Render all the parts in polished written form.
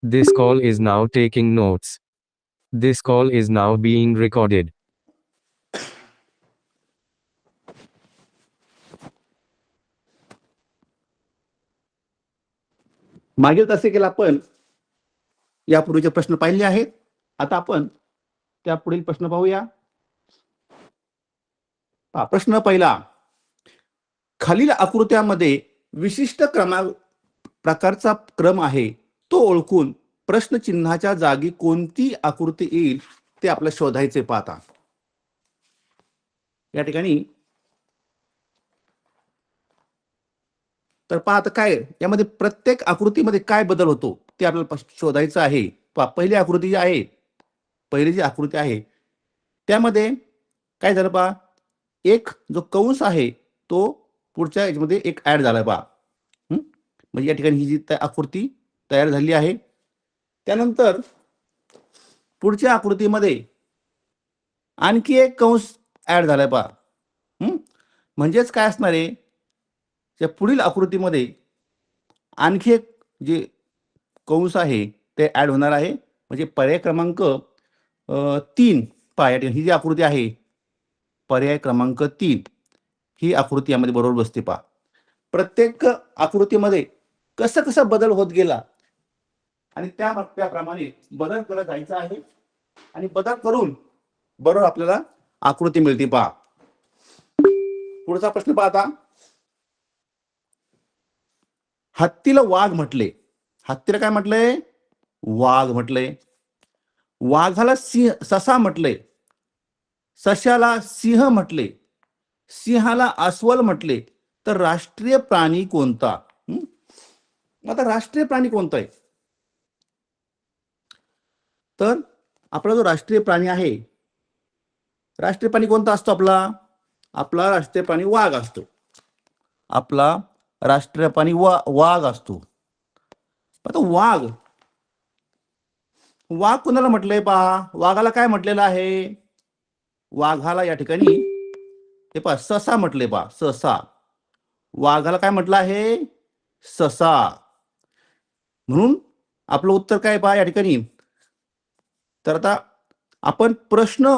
This call is now taking notes. This call is now being recorded. मागील तासिकेला आपण यापूर्वीचे प्रश्न पाहिले आहेत. आता आपण त्या पुढील प्रश्न पाहूया. प्रश्न पहिला, खालील आकृत्यामध्ये विशिष्ट प्रकारचा क्रम आहे तो ओळखून प्रश्नचिन्हाच्या जागी कोणती आकृती येईल ते आपल्याला शोधायचे. पाहता या ठिकाणी तर पाहता काय यामध्ये प्रत्येक आकृतीमध्ये काय बदल होतो ते आपल्याला शोधायचं आहे. पहिली आकृती जी आहे, पहिली जी आकृती आहे त्यामध्ये काय झालं पहा, एक जो कंस आहे तो पुढच्या याच्यामध्ये एक ऍड झालाय पहा. म्हणजे या ठिकाणी ही जी आकृती तयार झाली आहे. त्यानंतर पुढच्या आकृतीमध्ये आणखी एक कंस ऍड झालाय पहा. म्हणजेच काय असणार आहे, त्या पुढील आकृतीमध्ये आणखी एक जे कंस आहे ते ऍड होणार आहे. म्हणजे पर्याय क्रमांक 3 पहा, या ठिकाणी ही जी आकृती आहे पर्याय क्रमांक 3 ही आकृती यामध्ये बरोबर बसते. पहा प्रत्येक आकृतीमध्ये कसं कसं बदल होत गेला आणि त्याप्रमाणे बदल करत जायचा आहे आणि बदल करून बरोबर आपल्याला आकृती मिळते. पहा पुढचा प्रश्न पाहता, हत्तीला वाघ म्हटले. हत्तीला काय म्हटलंय? वाघ म्हटलंय. वाघाला ससा म्हटले. सशाला सिंह म्हटले. सिंहाला अस्वल म्हटले. तर राष्ट्रीय प्राणी कोणता? आता राष्ट्रीय प्राणी कोणता आहे? तर आपला जो राष्ट्रीय प्राणी आहे, राष्ट्रीय प्राणी कोणता असतो आपला? आपला राष्ट्रीय प्राणी वाघ असतो. आपला राष्ट्रीय प्राणी वाघ असतो. आता वाघ कोणाला म्हटलंय पहा? वाघाला काय म्हटलेलं आहे? वाघाला या ठिकाणी हे पहा ससा म्हटले. पहा ससा. वाघाला काय म्हटलं आहे? ससा. म्हणून आपलं उत्तर काय पहा या ठिकाणी. तर आता आपण प्रश्न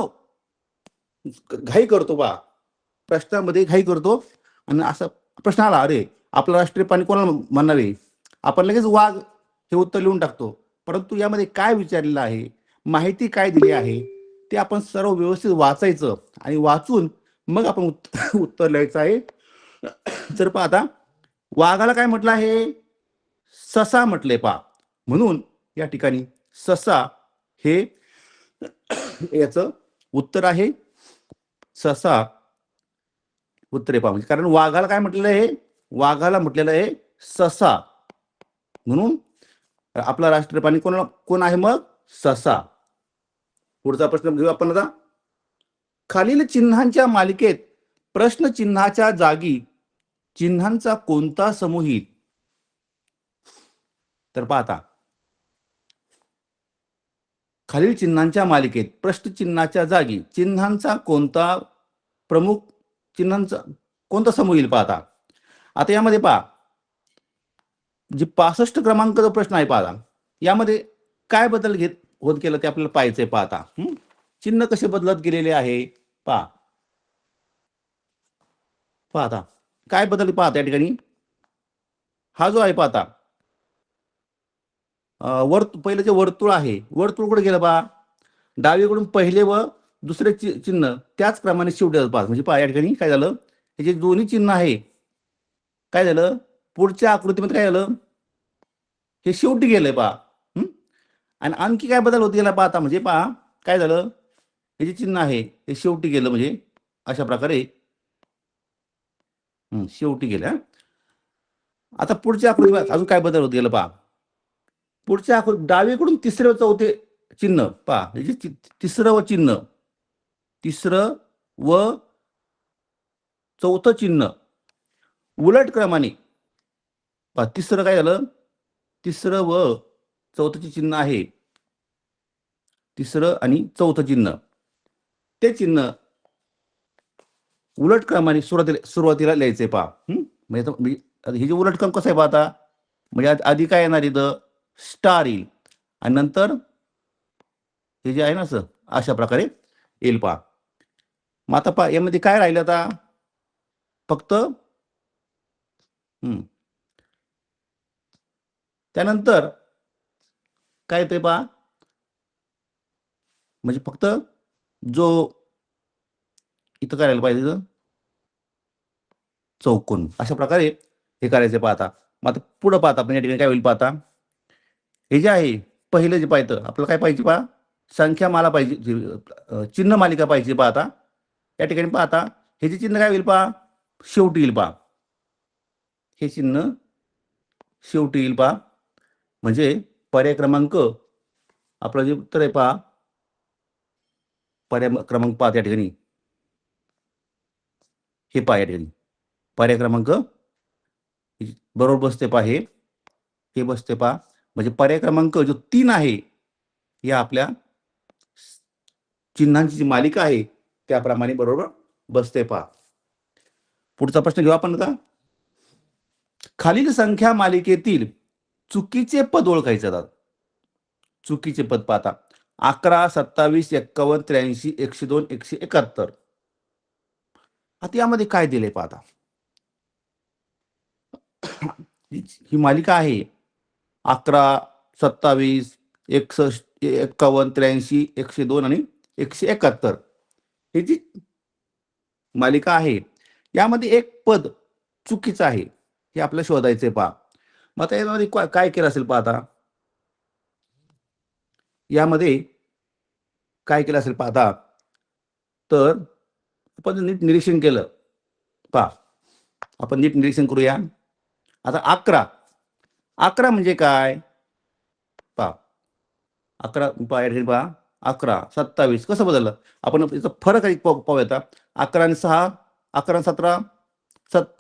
घाई करतो पहा, प्रश्नामध्ये घाई करतो आणि असा प्रश्न आला, अरे आपलं राष्ट्रीय प्राणी कोणाला म्हणावे, आपण लगेच वाघ हे उत्तर लिहून टाकतो. परंतु यामध्ये काय विचारलेलं आहे, माहिती काय दिली आहे ते आपण सर्व व्यवस्थित वाचायचं आणि वाचून मग आपण उत्तर लिहायचं आहे. तर पहा आता वाघाला काय म्हटलं आहे? ससा म्हटले. पहा म्हणून या ठिकाणी ससा हे याचं उत्तर आहे. ससा उत्तर आहे. पहा म्हणजे कारण वाघाला काय म्हटलेलं आहे? वाघाला म्हटलेलं आहे ससा. म्हणून आपला राष्ट्रीय प्राणी कोण आहे मग? ससा. पुढचा प्रश्न घेऊ आपण आता. खालील चिन्हांच्या मालिकेत प्रश्न चिन्हाच्या जागी चिन्हांचा कोणता समूह येईल? तर पाहता खालील चिन्हांच्या मालिकेत प्रश्न चिन्हाच्या जागी चिन्हांचा कोणता प्रमुख चिन्हांचा कोणता समूह येईल? पाहता आता यामध्ये पहा, जे 65 क्रमांकाचा प्रश्न आहे पाहता, यामध्ये काय बदल होत गेलं ते आपल्याला पाहायचंय. पाहता चिन्ह कसे बदलत गेलेले आहे पहा. पाहता काय बदल पाहता या ठिकाणी. हा जो आहे पाहता पहिलं जे वर्तुळ आहे, वर्तुळ कुठे गेलं पहा? डावीकडून पहिले व दुसरे चिन्ह त्याच क्रमाने शेवटी पाहत. म्हणजे पहा या ठिकाणी काय झालं, हे जे दोन्ही चिन्ह आहे काय झालं, पुढच्या आकृतीमध्ये काय झालं, हे शेवटी गेलंय पहा. आणि आणखी काय बदल होत गेला पाहता, म्हणजे पहा काय झालं, हे जे चिन्ह आहे हे शेवटी गेलं. म्हणजे अशा प्रकारे शेवटी गेलं. आता पुढच्या आकृतीमध्ये अजून काय बदल होत गेलं पहा. पुढच्या आकृती डावीकडून तिसरे व चौथे चिन्ह पहा, तिसरं व चिन्ह, तिसरं व चौथं चिन्ह उलट क्रमाने पहा. तिसरं काय झालं, तिसरं व चौथं चिन्ह आहे, तिसरं आणि चौथं चिन्ह, ते चिन्ह उलट क्रमाने सुरुवातीला लिहायचंय पहा. म्हणजे हे जे उलट क्रम कसं आहे पाहता, म्हणजे आधी काय येणार इथं? स्टार येईल. आणि नंतर हे जे आहे ना असं अशा प्रकारे येईल पहा. मग आता पहा यामध्ये काय राहिलं आता फक्त त्यानंतर काय येते पहा म्हणजे फक्त जो इथं करायला पाहिजे चौकोन अशा प्रकारे हे करायचे पाहता. मग आता पुढे पाहता आपण या ठिकाणी काय होईल पाहता हे जे आहे पहिलं जे पाहिजे आपल्याला काय पाहिजे पहा संख्या माला पाहिजे चिन्ह मालिका पाहिजे पाहता. या ठिकाणी पाहता हे जे चिन्ह काय होईल पहा शेवटी येईल पहा. हे चिन्ह शेवटी येईल पहा म्हणजे पर्याय क्रमांक आपलं जे उत्तर आहे पहा पर्याय क्रमांक 5 या ठिकाणी हे पहा या ठिकाणी पर्याय क्रमांक बरोबर बसते पहा हे बसते पहा म्हणजे पर्याय क्रमांक जो 3 आहे या आपल्या चिन्हांची जी मालिका आहे त्याप्रमाणे बरोबर बसते पहा. पुढचा प्रश्न घेऊ आपण आता. खालील संख्या मालिकेतील चुकीचे पद ओळखायचे आहेत. चुकीचे पद पाहता 11, 27, 51, 83, 102, 171. आता यामध्ये काय दिले पाहता ही मालिका आहे 11, 27, 61, 53, 102 आणि 171 ही जी मालिका आहे यामध्ये एक पद चुकीचं आहे हे आपल्याला शोधायचे पहा. मग आता यामध्ये काय केलं असेल पाहता यामध्ये काय केलं असेल पाहता तर आपण नीट निरीक्षण केलं पहा आपण नीट निरीक्षण करूया. आता 11 म्हणजे काय पहा 11 पहा 11, 27 कसं बदललं आपण याचा फरक आहे पाहूया. 11 आणि 6, 11, 17,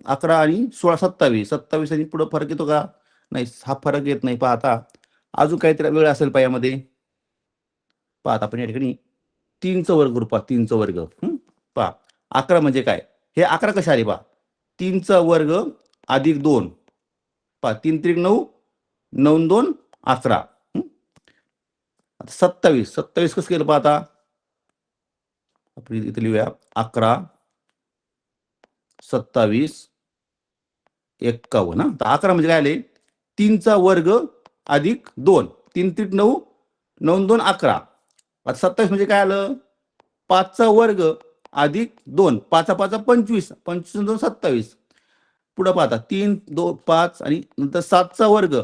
11 आणि 16, 27, 27 आणि पुढे फरक येतो का नाही हा फरक येत नाही. पाहता अजून काहीतरी वेळ असेल पहा यामध्ये पाहता आपण या ठिकाणी 3चा वर्ग करू पहा 3चा वर्ग पहा 11 म्हणजे काय हे 11 कशा आले पहा 3चा वर्ग अधिक 2 पहा 3 त्रिक 9, 9 2 11. 27 कसं केलं पाहता आपण इथे लिहूया 11, 27, 51. तर 11 म्हणजे काय आले 3चा वर्ग अधिक 2 3 त्रिक 9, 9 2 11. आता 27 म्हणजे काय आलं 5चा वर्ग अधिक 2 5 5 25 25 2 27. पुढे पाहता 3 2 5 आणि नंतर 7चा वर्ग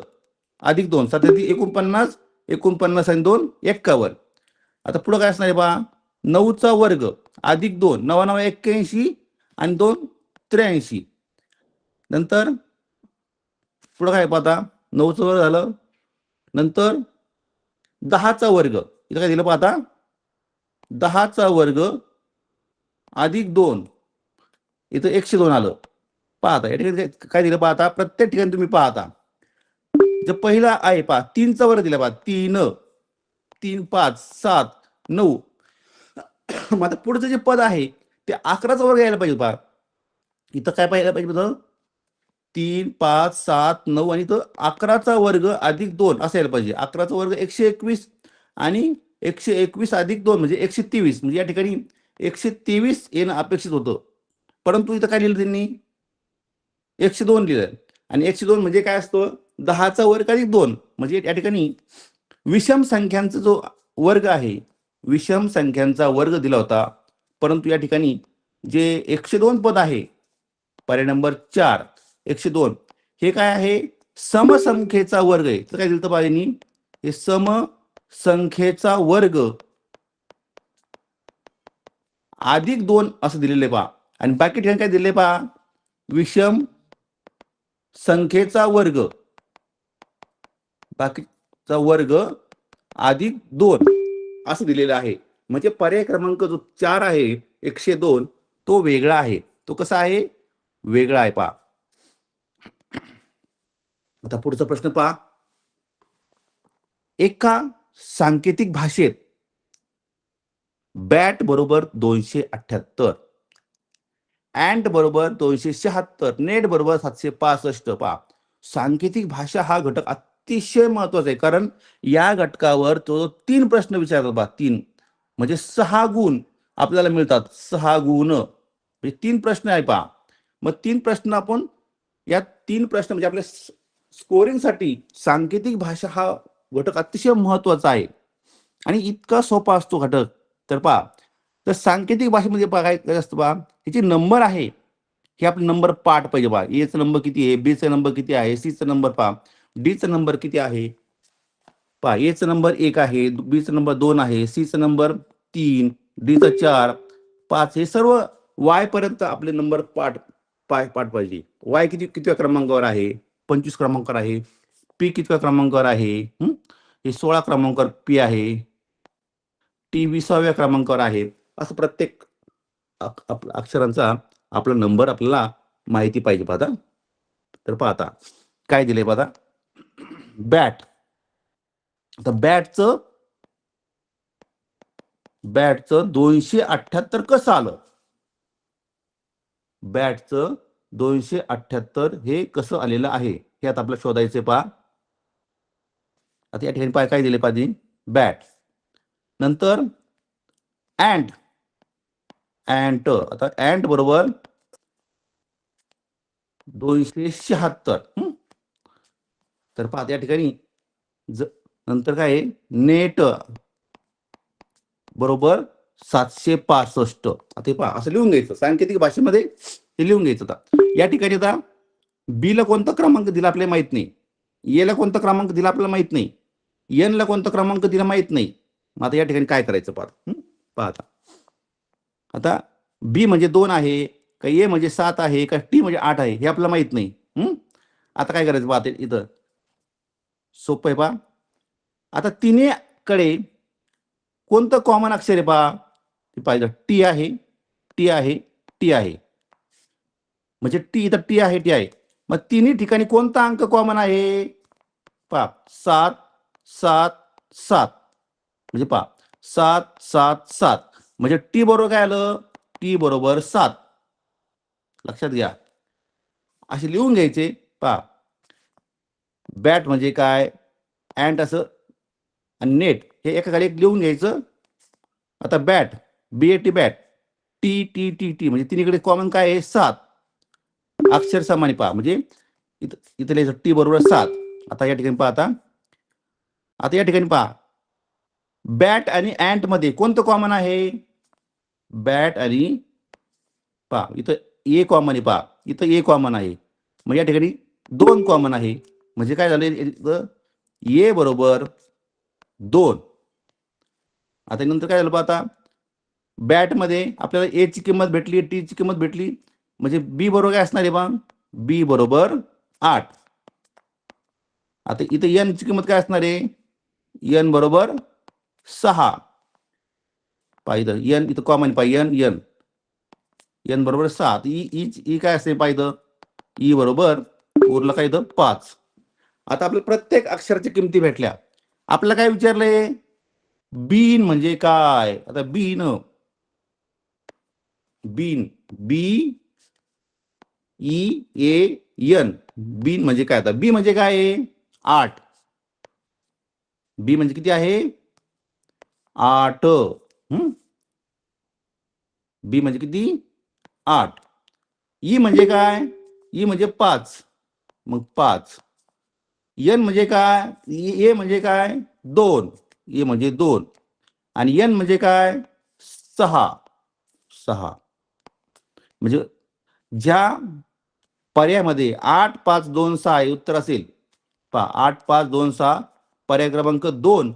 अधिक 2 7 49 49 आणि 2 51. आता पुढे काय असणार आहे पहा 9चा वर्ग अधिक 2 9 9 81 आणि 2 83. नंतर पुढे काय पाहता 9चा वर्ग झालं नंतर 10चा वर्ग इथं काय दिलं पाहता 10चा वर्ग अधिक 2 इथं 102 आलं. पाहता या ठिकाणी काय दिलं पाहता प्रत्येक ठिकाणी तुम्ही पाहता जे पहिला आहे पहा 3चा वर्ग दिला पहा 3 3 5 7 9. मग आता पुढचं जे पद आहे ते 11चा वर्ग यायला पाहिजे पहा इथं काय पाहायला पाहिजे 3 5 7 9 आणि तो 11चा वर्ग अधिक 2 असं यायला पाहिजे. 11चा वर्ग 121 आणि 121 अधिक 2 म्हणजे 123 म्हणजे या ठिकाणी 123 येणं अपेक्षित होतं परंतु इथं काय लिहिलं त्यांनी 102 लिहिलं आणि 102 म्हणजे काय असतं 10चा वर्ग अधिक 2 म्हणजे या ठिकाणी विषम संख्यांचा जो वर्ग आहे विषम संख्यांचा वर्ग दिला होता परंतु या ठिकाणी जे 102 पद आहे पर्याय नंबर 4 102 हे काय आहे समसंख्येचा वर्ग आहे. तर काय दिलं पाहिजे हे समसंख्येचा वर्ग अधिक 2 असं दिलेले पहा आणि बाकी ठिकाणी काय दिले पहा विषम संख्येचा वर्ग बाकीचा वर्ग अधिक 2 असं दिलेलं आहे. म्हणजे पर्याय क्रमांक जो 4 आहे 102 तो वेगळा आहे. तो कसा आहे वेगळा आहे पहा. आता पुढचा प्रश्न पहा एका सांकेतिक भाषेत बॅट बरोबर 278 अँट बरोबर 276 नेट बरोबर 765 पहा सांकेतिक भाषा हा घटक अतिशय महत्वाचं आहे, कारण या घटकावर तो 3 प्रश्न विचारतात बा 3. म्हणजे 6 गुण आपल्याला मिळतात. 6 गुण. म्हणजे 3 प्रश्न आहे पहा. मग 3 प्रश्न आपण या 3 प्रश्न म्हणजे आपल्या स्कोरिंगसाठी सांकेतिक भाषा हा घटक अतिशय महत्वाचा आहे आणि इतका सोपा असतो घटक. तर पहा, तर सांकेतिक भाषेमध्ये पहा काय असतं पहा, ह्याचे नंबर आहे हे आपले नंबर पाठ पाहिजे पहा. एचा नंबर किती आहे, बी चा नंबर किती आहे, सी चा नंबर पहा, डी चा नंबर किती आहे पहा. ए चा नंबर 1 आहे, बी चा नंबर 2 आहे, सी चा नंबर 3, डी चा 4, 5. हे सर्व वाय पर्यंत आपले नंबर पाठ पाहिजे. वाय कितव्या क्रमांकावर आहे, 25 क्रमांकावर आहे. पी कितव्या क्रमांकावर आहे, हे 16 क्रमांकावर पी आहे. टी 20व्या क्रमांकावर आहे. असं प्रत्येक अक्षरांचा आपला नंबर आपल्याला माहिती पाहिजे पाहता. तर पाहता काय दिले पाहता, बॅट. आता बॅटचं 278 कसं आलं, बॅटचं 278 हे कसं आलेलं आहे हे आता आपल्याला शोधायचे पहा. आता या ठिकाणी काय दिले पाहिजे, बॅट. नंतर अँट. आता अँट बरोबर 276. तर पहा या ठिकाणी नंतर काय आहे, नेट बरोबर 765. आता पहा असं लिहून घ्यायचं, सांकेतिक भाषेमध्ये हे लिहून घ्यायचं. आता या ठिकाणी आता बी ला कोणता क्रमांक दिला आपल्याला माहित नाही, ए ला कोणता क्रमांक दिला आपल्याला माहित नाही, एन ला कोणता क्रमांक दिला माहित नाही. आता या ठिकाणी काय करायचं पहा. आता बी म्हणजे 2 आहे का, ए म्हणजे 7 आहे का, टी म्हणजे 8 आहे हे आपल्याला माहित नाही. आता काय करायचं पहा, इथं सोपं आहे पहा. आता तिन्हीकडे कोणतं कॉमन अक्षर आहे पहा, पाहिजे टी आहे, टी आहे, टी आहे. म्हणजे टी इथं टी आहे. मग तिन्ही ठिकाणी कोणता अंक कॉमन आहे पहा, 7 7 7. म्हणजे पहा 7 7 7. म्हणजे टी बरोबर काय आलं, टी बरोबर 7. लक्षात घ्या, असे लिहून घ्यायचे पहा. बॅट म्हणजे काय, अँट असं, आणि नेट हे एका खाली एक लिहून घ्यायचं. आता bat, BAT bat, T T T T म्हणजे तिन्हीकडे कॉमन काय आहे, 7. अक्षर समान पहा, म्हणजे इथं लिहायचं टी बरोबर 7. आता या ठिकाणी पहा, आता या ठिकाणी पहा, बॅट आणि अँट मध्ये कोणतं कॉमन आहे, बॅट आणि पहा इथं ए कॉमन आहे पहा, इथं ए कॉमन आहे. मग या ठिकाणी 2 कॉमन आहे. म्हणजे काय झालं, ए बरोबर 2. आता नंतर काय झालं पहा, आता बॅट मध्ये आपल्याला ए ची किंमत भेटली, टी ची किंमत भेटली. म्हणजे बी बरोबर काय असणार आहे पहा, बी बरोबर 8. आता इथं एन ची किंमत काय असणार आहे, एन बरोबर 6. पाहिजे एन इथं कॉमन पाहिजे, एन बरोबर 7. ई काय असते पाहिजे, ई बरोबर उरलं काय इथं 5. आता आपल्या प्रत्येक अक्षराच्या किमती भेटल्या. आपल्याला काय विचारलंय, बीन म्हणजे काय. आता bin B E A N, bin म्हणजे काय. आता बी म्हणजे काय, 8. बी म्हणजे किती आहे, 8. बी म्हणजे किती, 8. ई म्हणजे काय, ई म्हणजे 5, मग 5. एन म्हणजे काय, ए म्हणजे काय, 2, ए म्हणजे 2. आणि एन म्हणजे काय, 6. म्हणजे ज्या पर्यायामध्ये 8 5 2 6 हे उत्तर असेल पहा, 8 5 2 6 पर्याय क्रमांक 2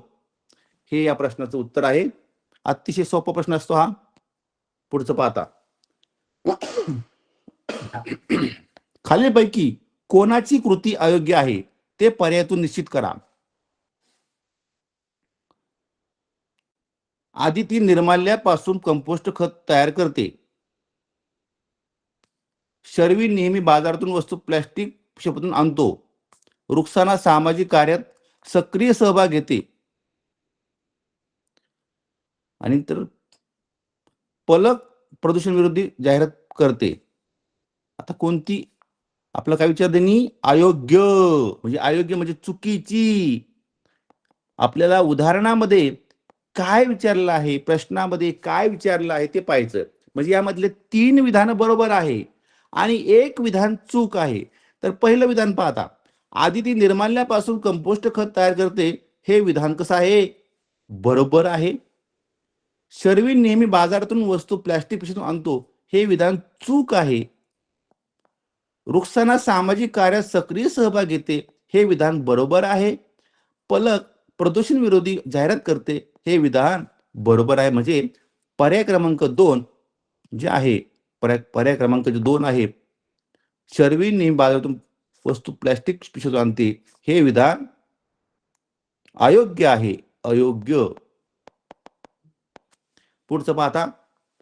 हे या प्रश्नाचं उत्तर आहे. अतिशय सोपा प्रश्न असतो हा. पुढचं पाहता, खालीलपैकी कोणाची कृती अयोग्य आहे ते पर्यायातून निश्चित करा. आदिती निर्माल्यापासून कंपोस्ट खत तयार करते. शर्वी नेहमी बाजारातून वस्तू प्लॅस्टिक पिशवीतून आणतो. रुक्साना सामाजिक कार्यात सक्रिय सहभाग घेते. आणि तर पलक प्रदूषण विरोधी जाहिरात करते. आता कोणती आपलं काय विचार त्यांनी अयोग्य म्हणजे अयोग्य म्हणजे चुकीची. आपल्याला उदाहरणामध्ये काय विचारलं आहे, प्रश्नामध्ये काय विचारलं आहे ते पाहायचं. म्हणजे यामधले 3 विधानं बरोबर आहे आणि 1 विधान चूक आहे. तर पहिलं विधान पाहता, आधी ती निर्माल्यापासून कंपोस्ट खत तयार करते. हे विधान कसं आहे? बरोबर आहे. शर्विन नेहमी बाजारातून वस्तू प्लास्टिक पिशवीतून आणतो. हे विधान चूक आहे. रुक्साना सामाजिक कार्यात सक्रिय सहभाग घेते. हे विधान बरोबर आहे. पलक प्रदूषण विरोधी जाहिरात करते. हे विधान बरोबर आहे. म्हणजे पर्याय क्रमांक 2 जे आहे, पर्याय क्रमांक जे 2 आहे, शर्विन नेहमी बाजारातून वस्तू प्लास्टिक पिशवीतून आणते. हे विधान अयोग्य आहे. अयोग्य. पुढचं पाहता,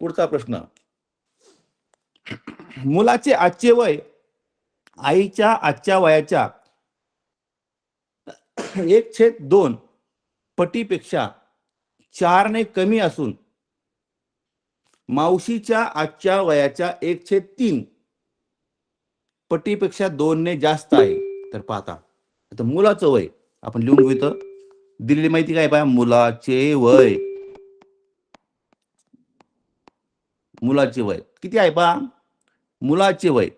पुढचा प्रश्न. मुलाचे आजचे वय आईच्या आजच्या वयाच्या 1/2 पटीपेक्षा 4 ने कमी असून मावशीच्या आजच्या वयाच्या 1/3 पटीपेक्षा 2 ने जास्त आहे. तर पाहता, आता मुलाचं वय आपण लिहून घेऊ. इथं दिलेली माहिती काय पहा, मुलाचे वय. मुलाचे वय किती आहे पहा, मुलाचे वय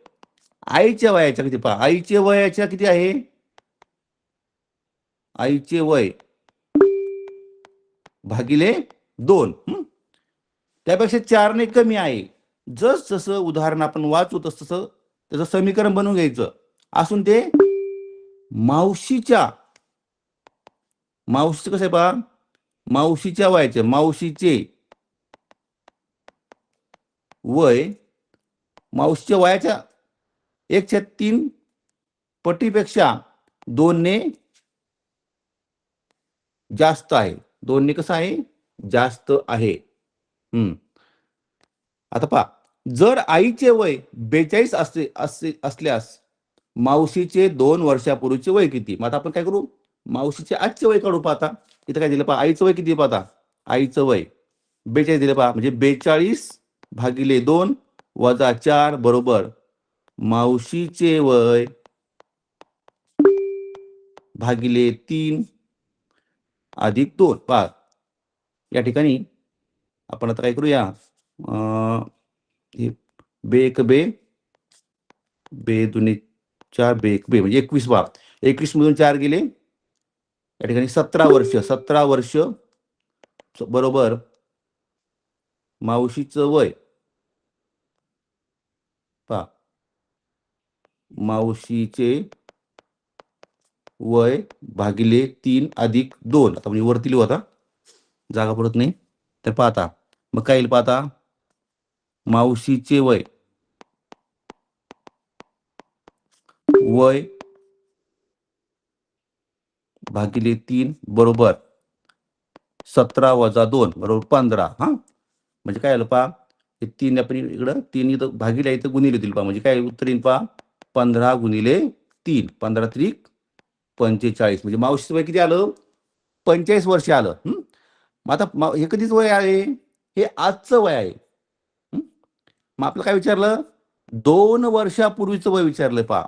आईच्या वयाच्या किती पहा, आईचे वयाच्या किती आहे, आईचे वय भागिले 2. त्यापेक्षा 4 ने कमी आहे. जसं उदाहरण आपण वाचू तसं त्याचं समीकरण बनवून घ्यायचं. असून ते मावशीच्या कसं आहे पहा, मावशीच्या वयाचे, मावशीचे वय मावशीच्या वयाच्या 1/3 पटीपेक्षा 2 ने जास्त आहे. 2 ने कसं आहे, जास्त आहे. आता पहा, जर आईचे वय 42 असल्यास मावशीचे 2 वर्षापूर्वीचे वय किती? मग आता आपण काय करू, मावशीचे आजचे वय काढू. पाहता इथं काय दिलं पहा, आईचं वय किती पाहता, आईचं वय 42 दिलं पहा. म्हणजे 42 भागिले 2 वजा 4 बरोबर मावशीचे वय भागिले 3 अधिक 2. पहा या ठिकाणी आपण आता काय करूया, बे एक बे, बे दुने 4, बे एक बे म्हणजे 21. पहा 21 मधून 4 गेले, या ठिकाणी 17 वर्ष. 17 वर्ष बरोबर मावशीचं वय. पहा मावशीचे वय भागिले 3 अधिक 2. आता म्हणजे वरती लिहू, आता जागा पडत नाही. तर पाहता मग काय येईल, पाहता मावशीचे वय भागिले 3 बरोबर 17 वजा 2 बरोबर 15. म्हणजे काय आलं पहा, हे 3 आपण इकडं 3 इथं भागिले इथं गुणिले दिल पहा. म्हणजे काय उत्तर येईल पहा, 15 गुणिले 3, 15 त्रिक 45. म्हणजे मावशीचं वय किती आलं, 45 वर्ष आलं. मग आता हे कधीच वय आहे, हे आजचं वय आहे. मग आपलं काय विचारलं, 2 वर्षापूर्वीचं वय विचारलं. पहा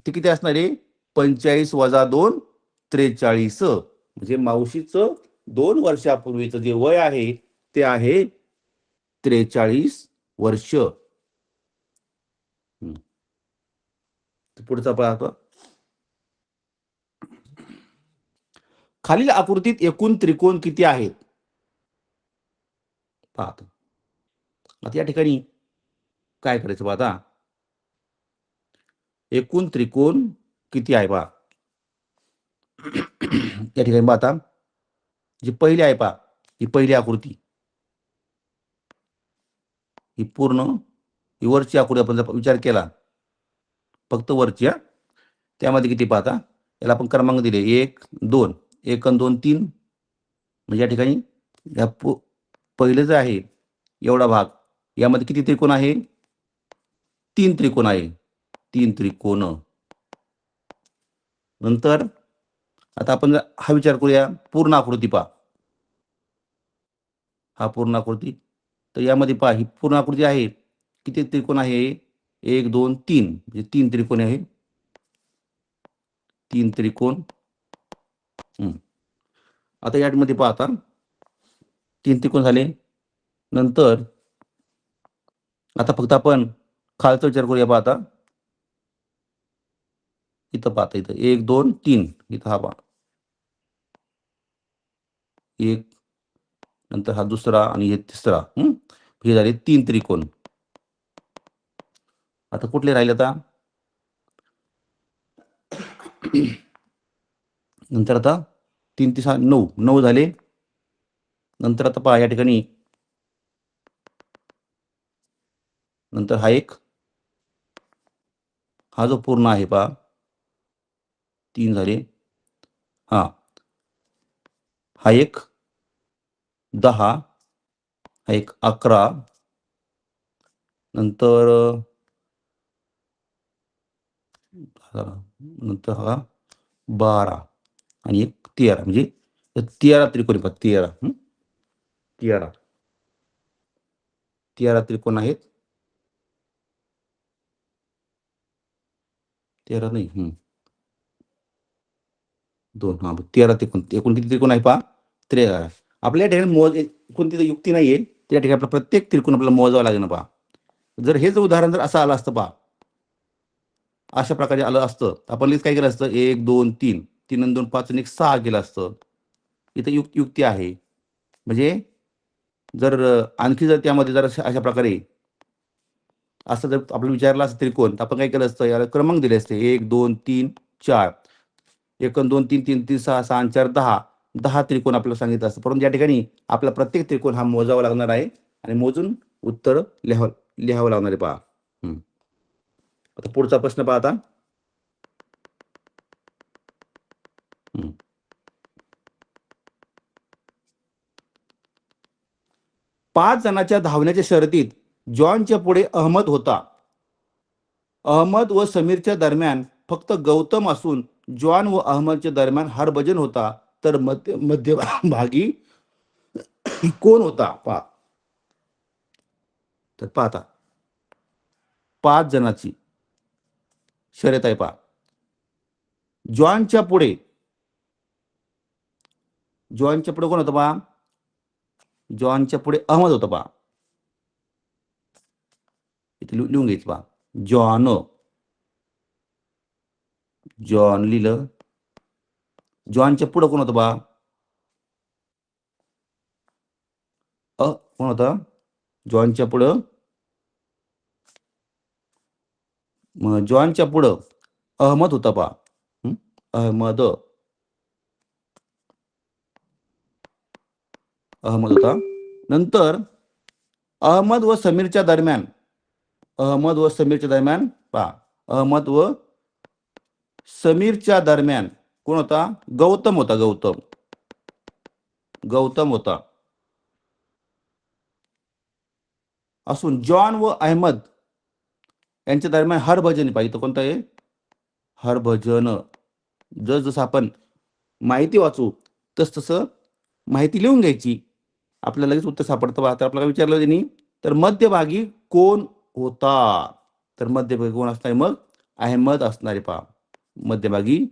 ते किती असणार आहे, 45 वजा 2 43. म्हणजे मावशीचं 2 वर्षापूर्वीचं जे वय आहे ते आहे 43 वर्ष. पुढचा पाहतो, खालील आकृतीत एकूण त्रिकोण किती आहेत पाहतो. आता या ठिकाणी काय करायचं पाहता, एकूण त्रिकोण किती आहे पहा. या ठिकाणी पाहता जी पहिली आहे पहा, ही पहिली आकृती, ही पूर्ण ही वरची आकृती आपण जर विचार केला फक्त वरची, त्यामध्ये किती पाहता, याला आपण क्रमांक दिले 1 2, 1 आणि 2 3. म्हणजे या ठिकाणी या पहिलं जे आहे एवढा भाग, यामध्ये किती त्रिकोण आहे, 3 त्रिकोण आहे, 3 त्रिकोण. नंतर आता आपण हा विचार करूया पूर्ण आकृती. पहा हा पूर्ण आकृती, तर यामध्ये पहा ही पूर्ण आकृती आहे, किती त्रिकोण आहे, 1 2 3 म्हणजे 3 त्रिकोण आहे, 3 त्रिकोण. आता यामध्ये पहा, आता 3 त्रिकोण झाले. नंतर आता फक्त आपण खालचा विचार करूया. पहा आता इथं पाहता, इथं 1 2 3 इथं हा पहा, एक, नंतर हा दुसरा आणि हे तिसरा. हे झाले 3 त्रिकोण. आता कुठले राहिले आता? नंतर आता 3 3 6 9 9 झाले. नंतर आता पहा या ठिकाणी, नंतर हा एक, हा जो पूर्ण आहे पहा 3 झाले. हा हा एक 10, हा एक 11, नंतर नंतर हा 12 आणि एक 13, म्हणजे 13 त्रिकोण पहा, 13. 13 13 त्रिकोण आहेत. 13 नाही, 2, हा 13 त्रिकोण. एकूण किती त्रिकोण आहे पहा? 13. आपल्या ठिकाणी कोणती युक्ती नाहीये, त्या ठिकाणी आपलं प्रत्येक त्रिकोण आपल्याला मोजावं लागेल पहा. जर हेच उदाहरण जर असं आलं असतं पहा, अशा प्रकारे आलं असतं, आपण काय केलं असतं, 1 2 3 3 आणि 2 5 आणि 1 6 केलं असतं. इथं युक्ती आहे. म्हणजे जर आणखी जर त्यामध्ये जर अशा प्रकारे असं जर आपल्याला विचारलं असतं त्रिकोण, तर आपण काय केलं असतं, याला क्रमांक दिले असते, 1 2 3 4, 1 2 3 3 3 6 6 4 10 त्रिकोण आपल्याला सांगितलं असतं. परंतु या ठिकाणी आपला प्रत्येक त्रिकोण हा मोजावा लागणार आहे आणि मोजून उत्तर लिहावं लागणार आहे पहा. आता पुढचा प्रश्न पहा आता. 5 जणांच्या धावण्याच्या शर्यतीत जॉनच्या पुढे अहमद होता. अहमद व समीरच्या दरम्यान फक्त गौतम असून जॉन व अहमदच्या दरम्यान हरभजन होता. तर मध्यभागी कोण होता पहा. तर पाहता 5 जणांची शर्यत आहे पहा. जॉनच्या पुढे कोण होतं पहा? जॉनच्या पुढे अहमद होता पहा. इथे लिहून घ्यायचं पहा. जॉन लिहिलं. जॉनच्या पुढे कोण होतं पहा? कोण होता जॉनच्या पुढं? जॉनच्या पुढं अहमद होता पहा. अहमद होता. नंतर अहमद व समीरच्या दरम्यान पहा, अहमद व समीरच्या दरम्यान कोण होता? गौतम होता. गौतम होता. असून जॉन व अहमद यांच्या दरम्यान हरभजन पाहिजे. कोणतं आहे? हरभजन. जसं आपण माहिती वाचू तसं माहिती लिहून घ्यायची. आपल्याला लगेच उत्तर सापडतं. आता आपल्याला विचारलं त्यांनी, तर मध्यभागी कोण होता? तर मध्यभागी कोण असणार? मग अहमद असणार आहे पहा. मध्यभागी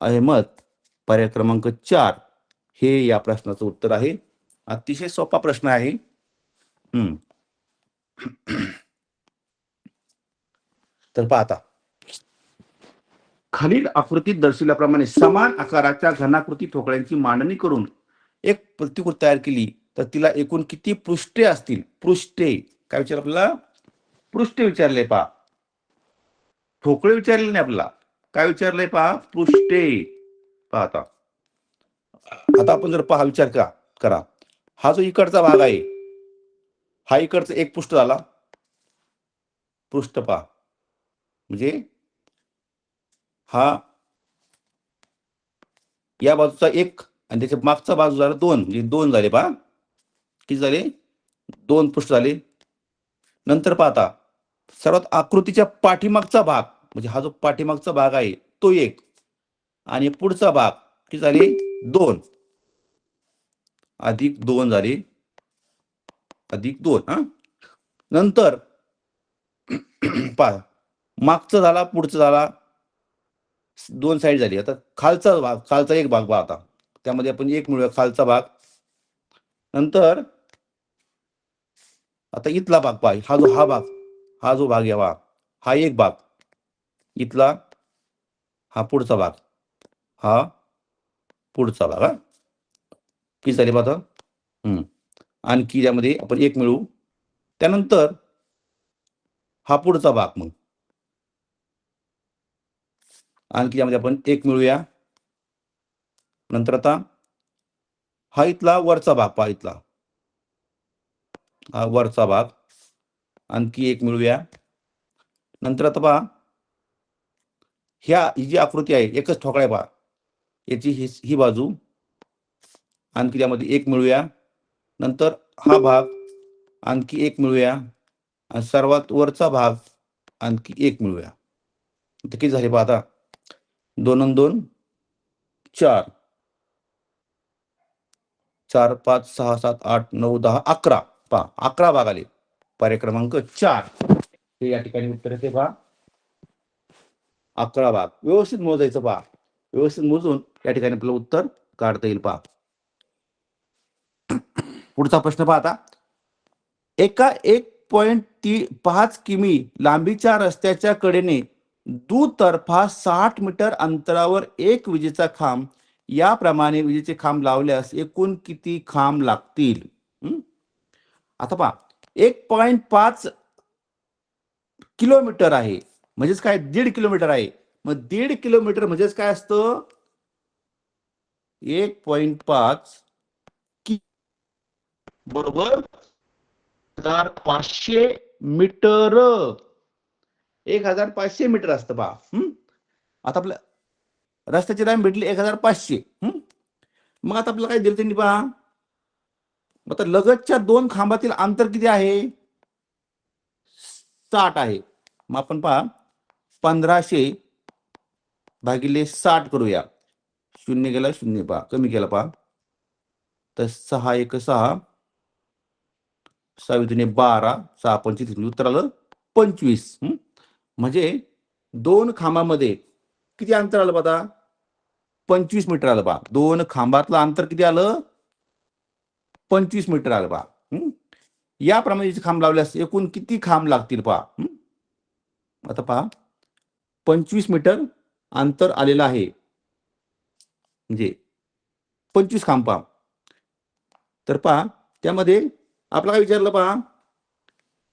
अहमद. पर्याय क्रमांक 4 हे या प्रश्नाचं उत्तर आहे. अतिशय सोपा प्रश्न आहे. तर पाहता खालील आकृतीत दर्शविल्याप्रमाणे समान आकाराच्या घनाकृती ठोकळ्यांची मांडणी करून एक प्रतिकृती तयार केली तर तिला एकूण किती पृष्ठे असतील? पृष्ठे काय विचार आपल्याला? पृष्ठे विचारले पहा. ठोकळे विचारले नाही आपल्याला. काय विचारलंय पहा? पृष्ठे. पाहता आता आपण जर पहा विचार करा. हा जो इकडचा भाग आहे, हा इकडचा एक पृष्ठ झाला. पृष्ठ पहा, म्हणजे हा या बाजूचा एक आणि त्याच्या मागचा बाजू झाला 2, म्हणजे 2 झाले पहा. किती झाले? 2 पृष्ठ झाले. नंतर पाहता सर्वात आकृतीच्या पाठीमागचा भाग, म्हणजे हा जो पाठीमागचा भाग आहे तो 1 आणि पुढचा भाग किती झाले? 2 अधिक 2 झाले. अधिक 2. नंतर पहा, मागचं झाला, पुढचं झाला, दोन साईड झाली. आता खालचा भाग, खालचा एक भाग पहा आता. त्यामध्ये आपण एक मिळूया खालचा भाग. नंतर आता इथला भाग पहा, हा जो भाग यावा, हा एक भाग, इथला हा पुढचा भाग, हा पुढचा भाग. हा किती झाले पहा आता. आणखी यामध्ये आपण एक मिळवू. त्यानंतर हा पुढचा भाग, मग आणखी यामध्ये आपण एक मिळूया. नंतर आता हा इथला वरचा भाग पहा, इथला हा वरचा भाग, आणखी एक मिळूया. नंतर आता पहा, ही जी आकृती आहे एकच ठोकळा आहे पहा, याची ही बाजू, आणखी त्यामध्ये एक मिळूया. नंतर हा भाग आणखी एक मिळूया, आणि सर्वात वरचा भाग आणखी एक मिळूया. किती झाले पहा आता, 2 आणि 2 4, 4 5 6 7 8 9 10 11 पहा, 11 भाग आले. पर्याय क्रमांक 4 हे या ठिकाणी उत्तर येते पहा, 11 भाग. व्यवस्थित मोजायचं पहा, व्यवस्थित मोजून या ठिकाणी आपलं उत्तर काढता येईल पहा. पुढचा प्रश्न पहा आता. एका 1.5 किमी लांबीच्या रस्त्याच्या कडेने दुतर्फा 60 मीटर अंतरावर एक विजेचा खांब, याप्रमाणे विजेचे खांब लावल्यास एकूण किती खांब लागतील? आता पहा, 1.5 किलोमीटर आहे, म्हणजेच काय 1.5 किलोमीटर आहे. मग 1.5 किलोमीटर म्हणजेच काय असतं, 1.5 बरोबर 1500 मीटर, 1500 मीटर असतं पहा. आता आपल्या रस्त्याची लांबी भेटली 1500. मग आता आपल्याला काय दिलं त्यांनी पहा, आता लगतच्या दोन खांबातील अंतर किती आहे, 60 आहे. मग आपण पहा 1500 भागिले 60 करूया. शून्य गेला, शून्य पहा कमी केला पहा, तर 6 1 6, 6 दुने 12, 6 25, उत्तर आलं 25. म्हणजे दोन खांबामध्ये किती अंतर आलं बघा, 25 मीटर आलं पहा. दोन खांबातलं अंतर किती आलं, 25 मीटर आलं पहा. याप्रमाणे खांब लावल्यास एकूण किती खांब लागतील पहा. आता पहा 25 मीटर अंतर आलेलं आहे, म्हणजे 25 खांब पहा. तर पहा त्यामध्ये आपल्याला काय विचारलं पहा,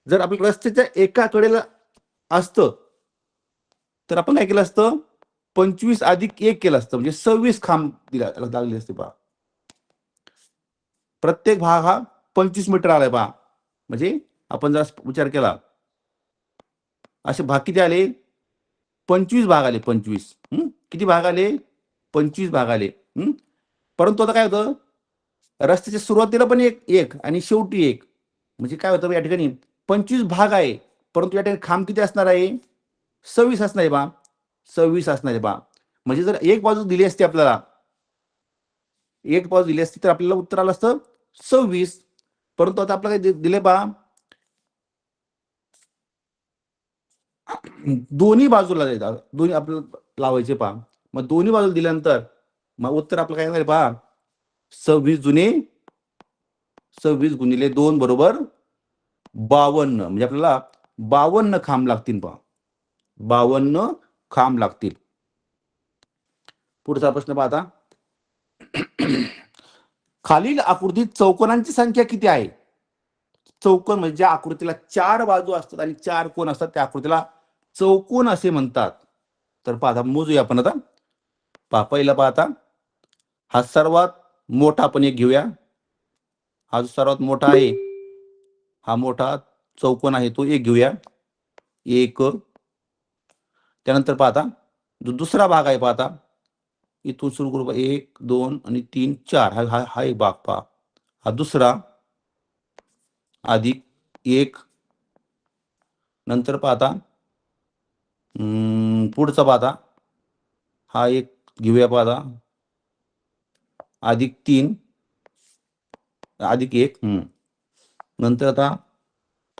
जर आपल्या रस्त्याच्या एका कडेला असतं तर आपण काय केलं असतं, 25 अधिक 1 केलं असतं, म्हणजे 26 खांब लागले असते पहा. प्रत्येक भाग हा 25 मीटर आलाय पहा. म्हणजे आपण जर विचार केला, असे भाग किती आले, 25 भाग आले. 25 किती भाग आले, 25 भाग आले. परंतु आता काय होतं, रस्त्याच्या सुरुवातीला पण एक आणि शेवटी एक, म्हणजे काय होतं या ठिकाणी 25 भाग आहे, परंतु या ठिकाणी खांब किती असणार आहे, 26 असणार आहे बा, 26 असणार आहे बा. म्हणजे जर एक बाजू दिली असती आपल्याला, एक बाजू दिली असती तर आपल्याला उत्तर आलं असतं 26. परंतु आता आपल्याला काय दिले बा, दोन्ही बाजूला दोन्ही आपल्याला लावायचे पहा. मग दोन्ही बाजूला दिल्यानंतर मग उत्तर आपलं काय येणार पहा, 26 जुने 26 गुणिले 2 बरोबर 52. म्हणजे आपल्याला 52 खांब लागतील पहा, 52 खांब लागतील. पुढचा प्रश्न पहा आता. खालील आकृतीत चौकोनांची संख्या किती आहे? चौकोन म्हणजे ज्या आकृतीला 4 बाजू असतात आणि 4 कोण असतात त्या आकृतीला चौकोन असे म्हणतात. तर पहा मोजूया आपण आता. पहा पहिला पहा आता, हा सर्वात मोठा आपण एक घेऊया. हा जो सर्वात मोठा आहे, हा मोठा चौकोन आहे तो एक घेऊया, एक. त्यानंतर पहा आता जो दुसरा भाग आहे पहा आता, इथून सुरू करू, 1 2 आणि 3 4, हा एक भाग पहा, हा दुसरा अधिक 1. नंतर पहा आता पुढचा पहा आता, हा एक घेऊया पहा आता, अधिक 3 अधिक 1. नंतर आता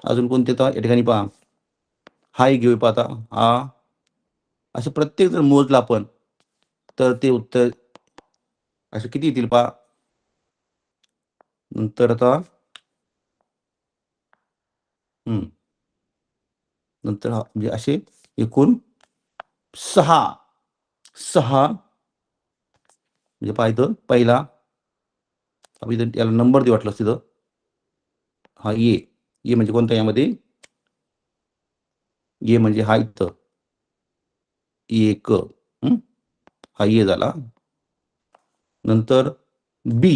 अजून कोणते तर या ठिकाणी पहा, हाही घेऊ पहा आता हा असं प्रत्येक जर मोजलं आपण तर ते उत्तर असे किती येतील पहा. नंतर आता नंतर हा म्हणजे असे एकूण 6 म्हणजे पहा इथं पहिला आपण इथं याला नंबर दे वाटलं तिथं. हा ये म्हणजे कोणता यामध्ये ये म्हणजे हा इथं एक हा ये झाला. नंतर बी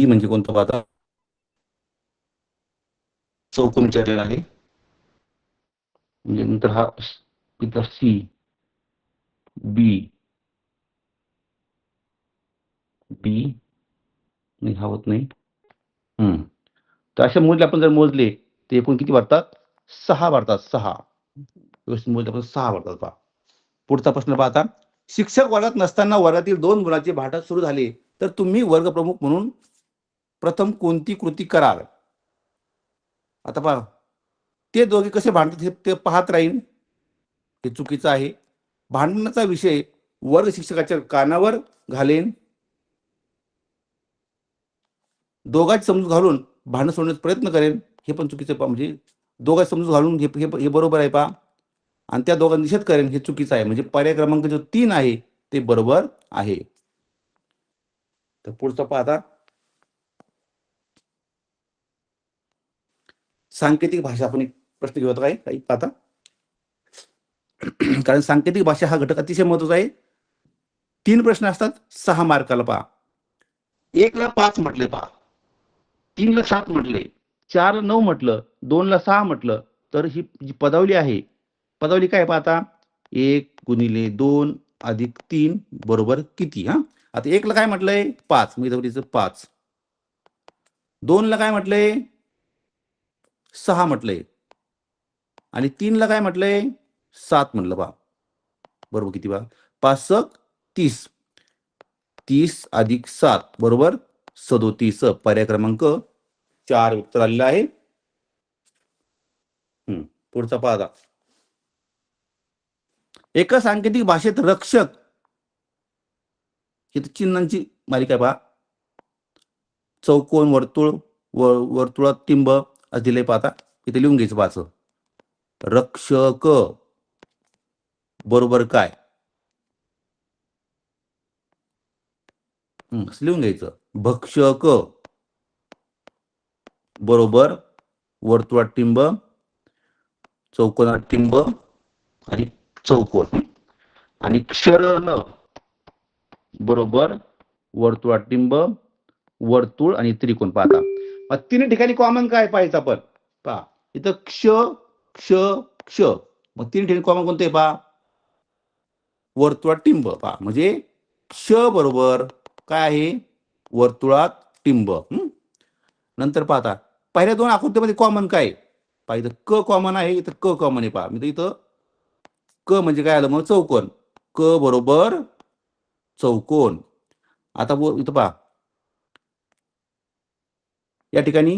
म्हणजे कोणतं पहा आता चौकोन विचारलेला आहे. म्हणजे नंतर हा इथं सी बी नाही हा होत नाही. तर अशा मोजले आपण जर मोजले ते एकूण किती वाढतात 6 वाढतात 6 व्यवस्थित मोजले आपण 6 वाढतात पहा. पुढचा प्रश्न पहा आता शिक्षक वर्गात नसताना वर्गातील 2 मुलांचे भांडण सुरू झाले तर तुम्ही वर्गप्रमुख म्हणून प्रथम कोणती कृती कराल. आता पहा ते दोघे कसे भांडतात ते पाहत राहील हे चुकीचं आहे. भांडणाचा विषय वर्ग शिक्षकाच्या कानावर घालेन. दोघांची समजूत घालून भांडण सोडण्याचा प्रयत्न करेन हे पण चुकीचं पहा. म्हणजे दोघांची समजूत घालून हे बरोबर आहे पहा आणि त्या दोघांना निषेध करेन हे चुकीचं आहे. म्हणजे पर्याय क्रमांक जो 3 आहे ते बरोबर आहे. तर पुढचा पहा आता सांकेतिक भाषा आपण एक प्रश्न घेऊ काय काही आता कारण सांकेतिक भाषा हा घटक अतिशय महत्वाचा आहे. 3 प्रश्न असतात 6 मार्काला पहा. 1 ला 5 म्हटले पहा, 3 ला 7 म्हटले, 4 ला 9 म्हटलं, 2 ला 6 म्हटलं तर ही जी पदावली आहे पदावली काय पहा आता 1 गुणिले 2 अधिक 3 बरोबर किती. आता 1 ला काय म्हटलंय 5 म्हणजे 5. 2 ला काय म्हटलंय 6 म्हटलंय आणि 3 ला काय म्हटलंय 7 म्हटलं पहा. बरोबर किती पहा 5 30 30 अधिक 7 बरोबर 37. पर्याय क्रमांक 4 उत्तर आलेलं आहे. पुढचा पहा आता एका सांकेतिक भाषेत रक्षक ही चिन्हांची मालिका पहा. चौकोन वर्तुळ वर्तुळात टिंब असं दिलंय पहा. आता इथे लिहून घ्यायचं पाहायचं रक्षक बरोबर काय लिहून घ्यायचं. भक्षक बरोबर वर्तुळात टिंब चौकोनात टिंब आणि चौकोन आणि क्षरण बरोबर वर्तुळात टिंब वर्तुळ आणि त्रिकोण. पाहता तीन ठिकाणी कॉमन काय पाहायचं आपण पहा इथं क्ष क्ष क्ष मग 3 ठिकाणी कॉमन कोणते पहा वर्तुळात टिंब पहा म्हणजे क्ष बरोबर काय आहे वर्तुळात टिंब. नंतर पाहता पहिल्या 2 आकृतीमध्ये कॉमन काय पहा इथं क कॉमन आहे इथं क कॉमन आहे पहा. म्हणजे इथं क म्हणजे काय आलं मग चौकोन क बरोबर चौकोन. आता इथं पहा या ठिकाणी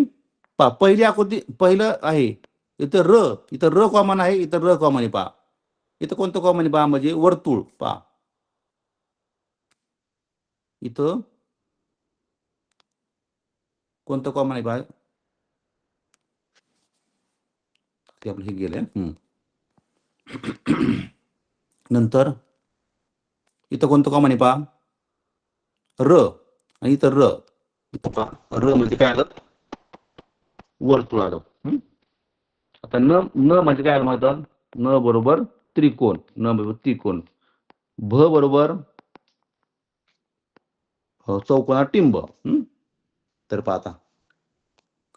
पहा पहिली आकृती पहिलं आहे इथं र कॉमन आहे इथं र कॉमन आहे पहा. इथं कोणतं कॉमन आहे पहा म्हणजे वर्तुळ पहा इथं कोणतं कॉमन आहे पहा ते आपलं हे गेलं. नंतर इथं कोणतं कॉमन आहे पहा र आणि इथं र र म्हणजे काय आलं वर्तुळ आलं. आता न म्हणजे काय आलं माझं न बरोबर त्रिकोण न बरोबर त्रिकोण भ बरोबर चौकोनात टिंब. तर पाहता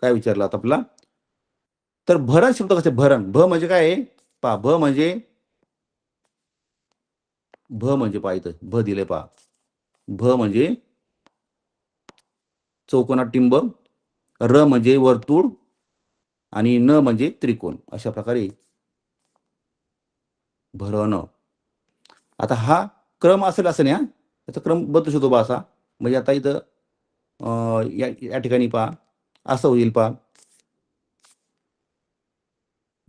काय विचारलं आता आपला तर भरण शब्द कसे भरण भ म्हणजे काय पहा भ म्हणजे पहा इथं भ दिले पहा भ म्हणजे चौकोनात टिंब र म्हणजे वर्तुळ आणि न म्हणजे त्रिकोण अशा प्रकारे भरण. आता हा क्रम असेल असं नाही त्याचा क्रम बदलू शकतो बा असा म्हणजे आता इथं या ठिकाणी पहा असं होईल पहा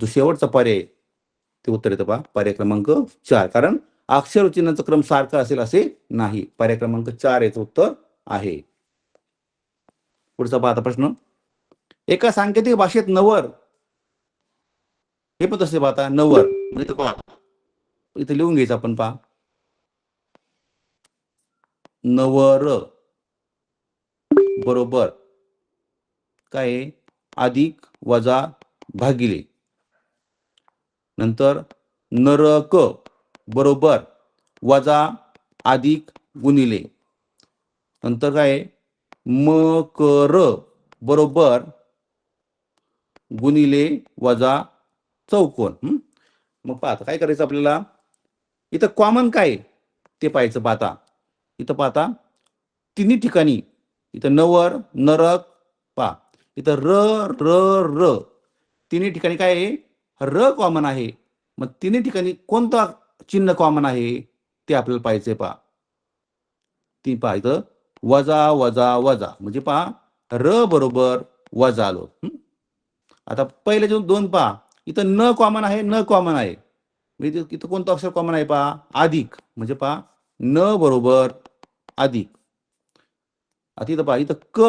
जो शेवटचा पर्याय ते उत्तर येतं पहा पर्याय क्रमांक 4. कारण अक्षर व चिन्हाचा क्रम सारखा असेल असे नाही. पर्याय क्रमांक 4 याचं उत्तर आहे. पुढचा पहा आता प्रश्न. एका सांकेतिक भाषेत नवर हे पण तसे पाहता नवर म्हणजे पहा इथे लिहून घ्यायचं आपण पहा नवर बरोबर काय अधिक वजा भागिले नंतर नरक बरोबर वजा अधिक गुणिले नंतर काय मकर बरोबर गुणिले वजा चौकोन. मग पाहता काय करायचं आपल्याला इथं कॉमन काय ते पाहायचं. पाहता इथं पाहता तिन्ही ठिकाणी इथं नवर नरक पहा इथं र र र तिन्ही ठिकाणी काय आहे र कॉमन आहे. मग तिन्ही ठिकाणी कोणतं चिन्ह कॉमन आहे ते आपल्याला पाहायचंय. पहा ती पहा इथं वजा वजा वजा म्हणजे पहा र बरोबर वजा आलो. आता पहिले जो 2 पहा इथं न कॉमन आहे न कॉमन आहे म्हणजे इथं कोणतं अक्षर कॉमन आहे पहा अधिक म्हणजे पहा न बरोबर अधिक. आता इथं पहा इथं क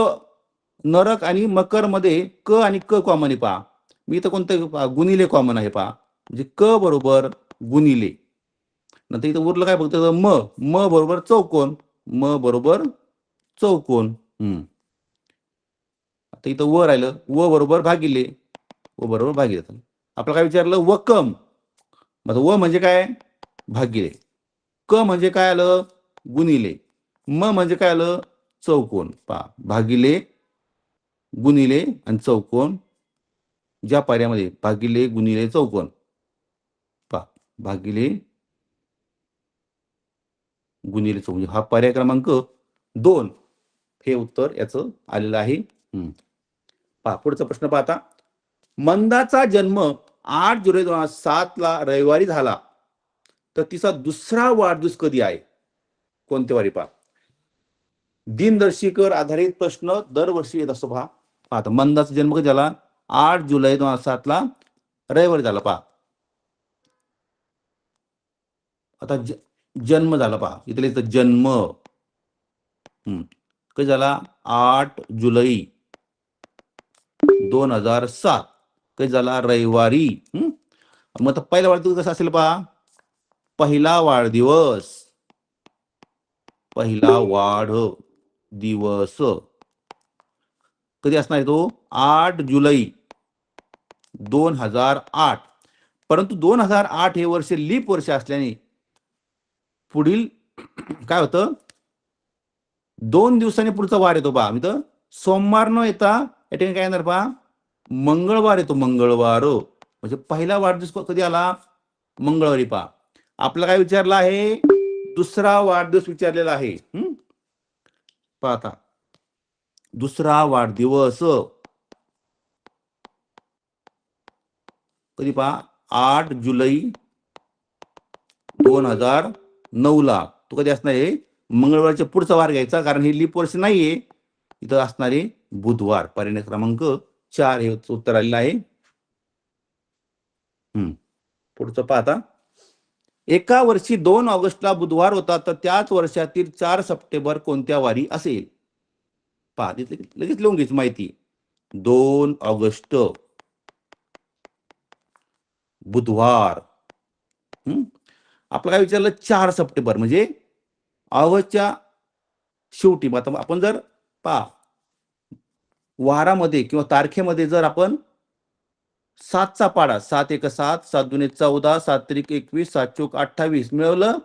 नरक आणि मकर मध्ये क आणि क कॉमन आहे. पहा मी इथं कोणतं गुणिले कॉमन आहे. पहा म्हणजे क बरोबर गुणिले नंतर इथं उरलं काय फक्त म बरोबर चौकोन म बरोबर चौकोन. आता इथं व राहिलं व बरोबर भागिले व बरोबर भागिले. आपलं काय विचारलं वकम मग व म्हणजे काय भागिले क म्हणजे काय आलं गुणिले म म्हणजे काय आलं चौकोन. पहा भागिले गुणिले आणि चौकोन ज्या पर्यायामध्ये भागिले गुणिले चौकोन पहा भागिले गुणिले चौकोन हा पर्याय क्रमांक 2 हे उत्तर याचं आलेलं आहे. पहा पुढचा प्रश्न पाहता. मंदाचा जन्म 8 जुलै 2007 ला रविवारी झाला तर तिचा दुसरा वाढदिवस कधी आहे कोणत्या वारी. पहा दिनदर्शिकेवर आधारित प्रश्न दरवर्षी येत असतो. पहा आता मंदाचा जन्म कधी झाला 8 जुलै 2007 ला रविवारी झाला. पहा आता जन्म झाला. पहा इथले जन्म कधी झाला 8 जुलै 2007 कधी झाला रविवारी. मग पहिला वाढदिवस कसा असेल पहा पहिला वाढदिवस पहिला वाढदिवस कधी असणार आहे तो 8 जुलै 2008. परंतु 2008 हे वर्ष लीप वर्ष असल्याने पुढील काय होतं 2 दिवसांनी पुढचा वार येतो. पहा इथं सोमवार न येता या ठिकाणी काय येणार पहा मंगळवार येतो. मंगळवार म्हणजे पहिला वाढदिवस कधी आला मंगळवारी. पहा आपला काय विचारला आहे दुसरा वाढदिवस विचारलेला आहे. पहा आता दुसरा वाढदिवस कधी पहा 8 जुलै 2009 ला तो कधी असणार आहे मंगळवारच्या पुढचा वार घ्यायचा कारण हे लीप वर्ष नाहीये. इथं असणारे बुधवार पर्याय क्रमांक 4 हे उत्तर आलेलं आहे. पुढचं पाहता. एका वर्षी 2 ऑगस्टला बुधवार होता तर त्याच वर्षातील 4 सप्टेंबर कोणत्या वारी असेल. पहा लगेच लिहून घ्यायची माहिती 2 ऑगस्ट बुधवार. आपलं काय विचारलं 4 सप्टेंबर म्हणजे ऑगस्टच्या शेवटी. आता आपण जर पहा वारामध्ये किंवा तारखेमध्ये जर आपण 7चा पाडा 7 एक 7 7 दुने 14 7 त्रिक 21 7 चोक 28 मिळवलं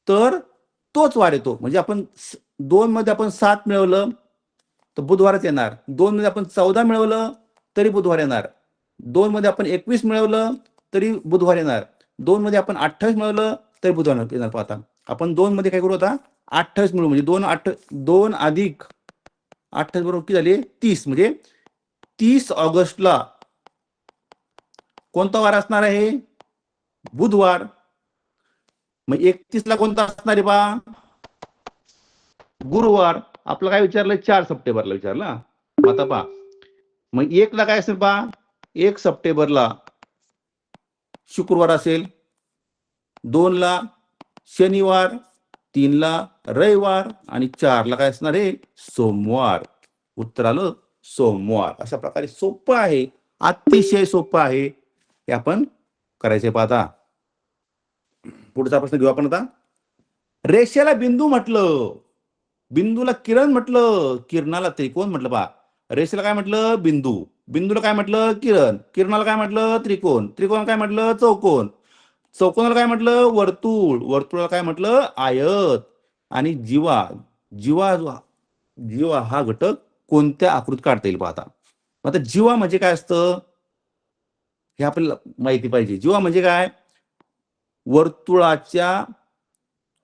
तर तोच वार येतो. म्हणजे आपण 2 मध्ये आपण 7 मिळवलं तर बुधवारच येणार. 2 मध्ये आपण 14 मिळवलं तरी बुधवार येणार. 2 मध्ये आपण 21 मिळवलं तरी बुधवार येणार. 2 मध्ये आपण 28 मिळवलं तरी बुधवार येणार. पाहता आपण 2 मध्ये काय करू आता 28 मिळवू म्हणजे 2 अधिक 28 बरोबर किती झाले 30 म्हणजे 30 ऑगस्टला कोणता वार असणार आहे बुधवार. मग 31 ला कोणता असणार आहे बा गुरुवार. आपलं काय विचारलं 4 सप्टेंबरला विचारलं. आता पहा मग 1 ला काय असेल पहा 1 सप्टेंबरला शुक्रवार असेल, 2ला शनिवार, 3ला रविवार आणि 4ला काय असणार आहे? सोमवार. उत्तर आलं सोमवार. अशा प्रकारे सोपं आहे, अतिशय सोपं आहे. हे आपण करायचे पहा आता. पुढचा प्रश्न घेऊ आपण आता. रेषेला बिंदू म्हटलं, बिंदूला किरण म्हटलं, किरणाला त्रिकोण म्हटलं पहा. रेषेला काय म्हटलं? बिंदू. बिंदूला काय म्हटलं? किरण. किरणाला काय म्हटलं? त्रिकोण. त्रिकोणाला काय म्हटलं? चौकोन. चौकोनाला काय म्हटलं? वर्तुळ. वर्तुळाला काय म्हटलं? आयत. आणि जीवा, जीवा जीवा हा घटक कोणत्या आकृतीत काढता येईल पाहता. आता जीवा म्हणजे काय असतं हे आपल्याला माहिती पाहिजे. जीवा म्हणजे काय? वर्तुळाच्या